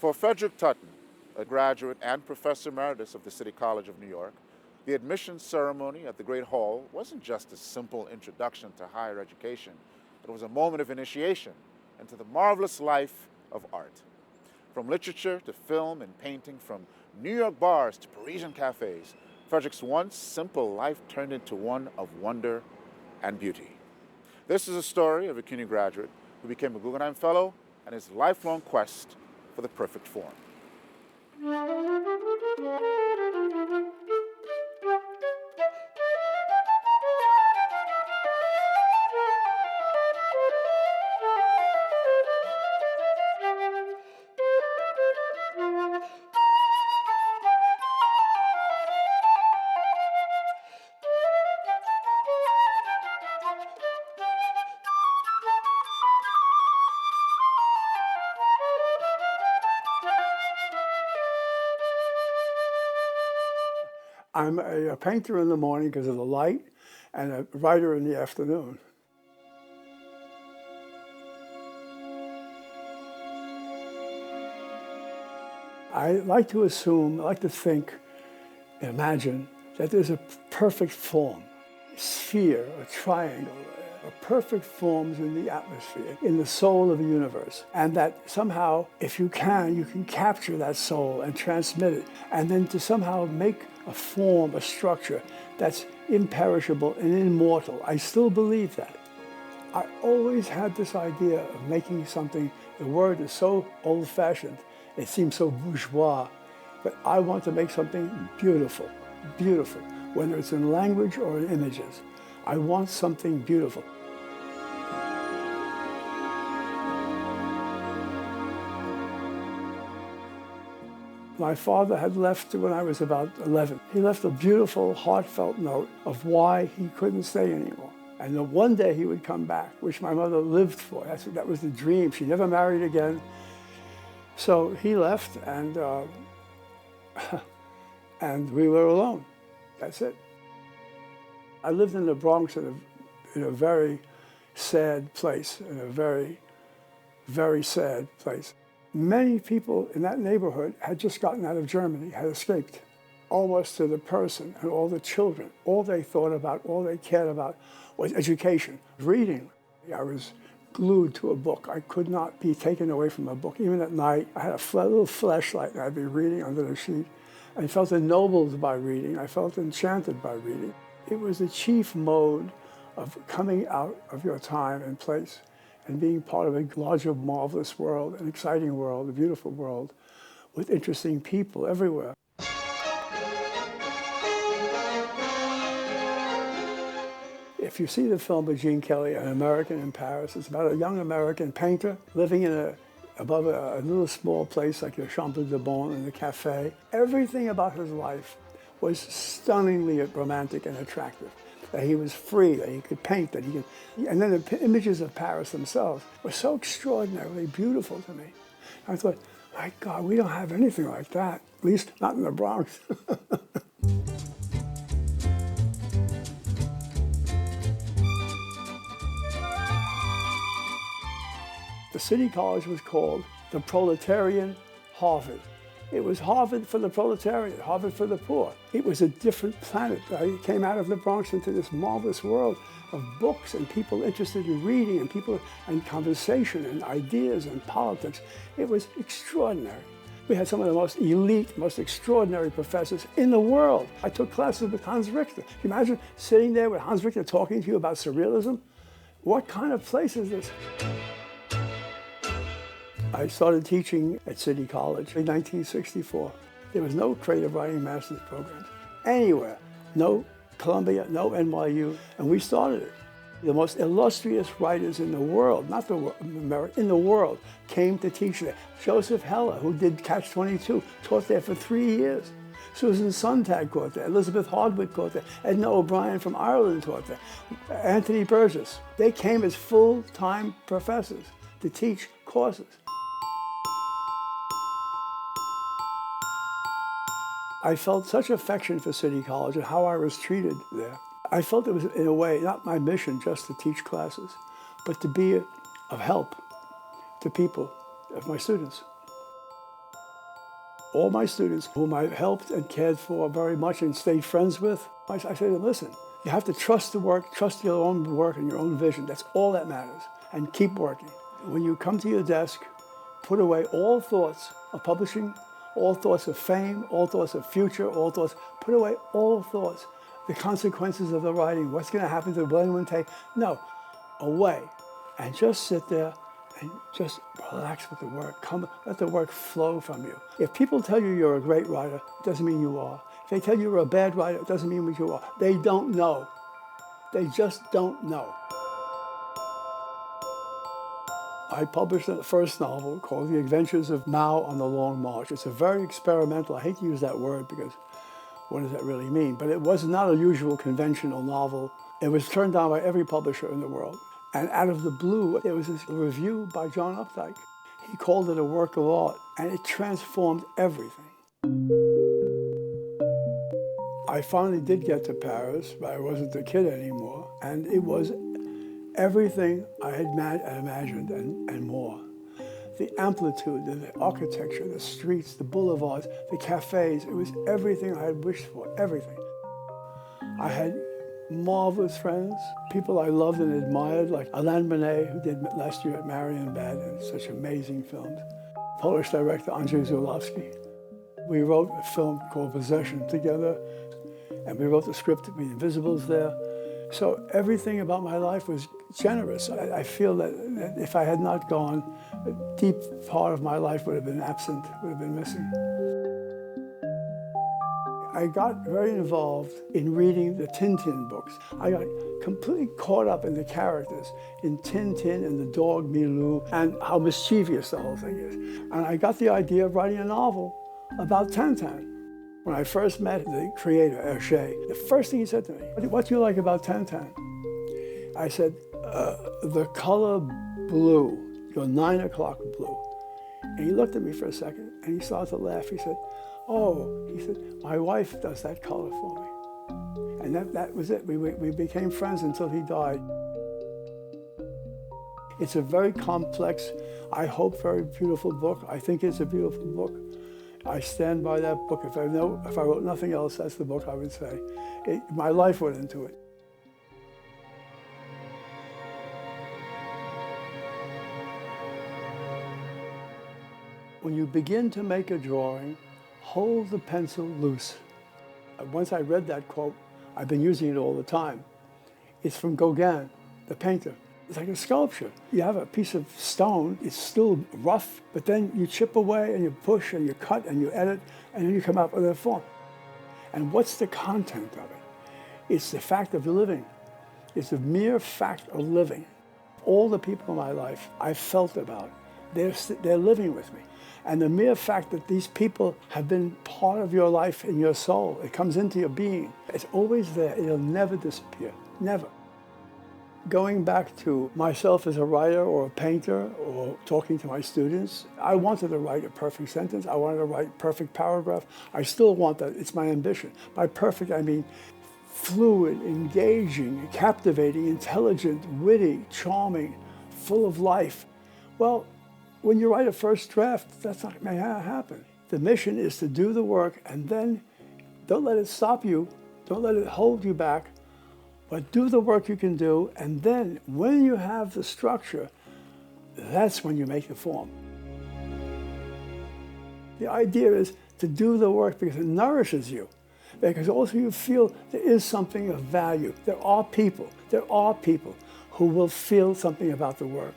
For Frederic Tuten, a graduate and professor emeritus of the City College of New York, the admissions ceremony at the Great Hall wasn't just a simple introduction to higher education. It was a moment of initiation into the marvelous life of art. From literature to film and painting, from New York bars to Parisian cafes, Frederic's once simple life turned into one of wonder and beauty. This is a story of a CUNY graduate who became a Guggenheim Fellow and his lifelong quest for the perfect form. I'm a painter in the morning because of the light and a writer in the afternoon. I like to assume, I like to think, imagine that there's a perfect form, a sphere, a triangle, a perfect forms in the atmosphere, in the soul of the universe. And that somehow, if you can capture that soul and transmit it, and then to somehow make a form, a structure that's imperishable and immortal. I still believe that. I always had this idea of making something, the word is so old-fashioned, it seems so bourgeois, but I want to make something beautiful, beautiful, whether it's in language or in images. I want something beautiful. My father had left when I was about 11. He left a beautiful, heartfelt note of why he couldn't stay anymore. And that one day he would come back, which my mother lived for. That was the dream. She never married again. So he left, and and we were alone. That's it. I lived in the Bronx in a very sad place, in a very, very sad place. Many people in that neighborhood had just gotten out of Germany, had escaped, almost to the person, and all the children. All they thought about, all they cared about was education, reading. I was glued to a book. I could not be taken away from a book. Even at night, I had a little flashlight, and I'd be reading under the sheet. I felt ennobled by reading. I felt enchanted by reading. It was the chief mode of coming out of your time and place and being part of a larger, marvelous world, an exciting world, a beautiful world, with interesting people everywhere. If you see the film by Gene Kelly, An American in Paris, it's about a young American painter living in above a little small place like the Chambre de Bon in the cafe. Everything about his life was stunningly romantic and attractive. That he was free, that he could paint, that he could... And then the images of Paris themselves were so extraordinarily beautiful to me. I thought, my God, we don't have anything like that, at least not in the Bronx. The City College was called the Proletarian Harvard. It was Harvard for the proletariat, Harvard for the poor. It was a different planet. I came out of the Bronx into this marvelous world of books and people interested in reading and people and conversation and ideas and politics. It was extraordinary. We had some of the most elite, most extraordinary professors in the world. I took classes with Hans Richter. Can you imagine sitting there with Hans Richter talking to you about surrealism? What kind of place is this? I started teaching at City College in 1964. There was no creative writing master's programs anywhere. No Columbia, no NYU, and we started it. The most illustrious writers in the world, not the America, in the world, came to teach there. Joseph Heller, who did Catch-22, taught there for 3 years. Susan Sontag taught there. Elizabeth Hardwick taught there. Edna O'Brien from Ireland taught there. Anthony Burgess. They came as full-time professors to teach courses. I felt such affection for City College and how I was treated there. I felt it was, in a way, not my mission just to teach classes, but to be of help to people, of my students. All my students, whom I helped and cared for very much and stayed friends with, I say to them, listen, you have to trust the work, trust your own work and your own vision. That's all that matters. And keep working. When you come to your desk, put away all thoughts of publishing, all thoughts of fame, all thoughts of future, all thoughts. Put away all thoughts. The consequences of the writing, what's going to happen to the Duane tape. No, away. And just sit there and just relax with the work. Let the work flow from you. If people tell you you're a great writer, it doesn't mean you are. If they tell you you're a bad writer, it doesn't mean what you are. They don't know. They just don't know. I published the first novel called The Adventures of Mao on the Long March. It's a very experimental, I hate to use that word because what does that really mean? But it was not a usual conventional novel. It was turned down by every publisher in the world. And out of the blue, there was this review by John Updike. He called it a work of art, and it transformed everything. I finally did get to Paris, but I wasn't a kid anymore, and it was everything I had imagined and more. The amplitude, the architecture, the streets, the boulevards, the cafes, it was everything I had wished for, everything. I had marvelous friends, people I loved and admired, like Alain Benet, who did last year at Marienbad, and such amazing films. Polish director Andrzej Zulawski. We wrote a film called Possession together, and we wrote the script to The Invisibles there. So everything about my life was generous. I feel that if I had not gone, a deep part of my life would have been absent, would have been missing. I got very involved in reading the Tintin books. I got completely caught up in the characters, in Tintin and the dog Milou, and how mischievous the whole thing is. And I got the idea of writing a novel about Tintin. When I first met the creator, Hergé, the first thing he said to me, what do you like about Tintin? I said, the color blue, your 9 o'clock blue. And he looked at me for a second, and he started to laugh. He said, oh, he said, my wife does that color for me. And that was it. We became friends until he died. It's a very complex, I hope very beautiful book. I think it's a beautiful book. I stand by that book. If I wrote nothing else, that's the book I would say. My life went into it. When you begin to make a drawing, hold the pencil loose. Once I read that quote, I've been using it all the time. It's from Gauguin, the painter. It's like a sculpture. You have a piece of stone, it's still rough, but then you chip away and you push and you cut and you edit, and then you come up with a form. And what's the content of it? It's the fact of living. It's the mere fact of living. All the people in my life I've felt about, they're living with me. And the mere fact that these people have been part of your life and your soul, it comes into your being. It's always there. It'll never disappear. Never. Going back to myself as a writer or a painter or talking to my students, I wanted to write a perfect sentence. I wanted to write a perfect paragraph. I still want that. It's my ambition. By perfect, I mean fluid, engaging, captivating, intelligent, witty, charming, full of life. Well, when you write a first draft, that's not going to happen. The mission is to do the work, and then don't let it stop you. Don't let it hold you back. But do the work you can do, and then when you have the structure, that's when you make the form. The idea is to do the work because it nourishes you, because also you feel there is something of value. There are people who will feel something about the work.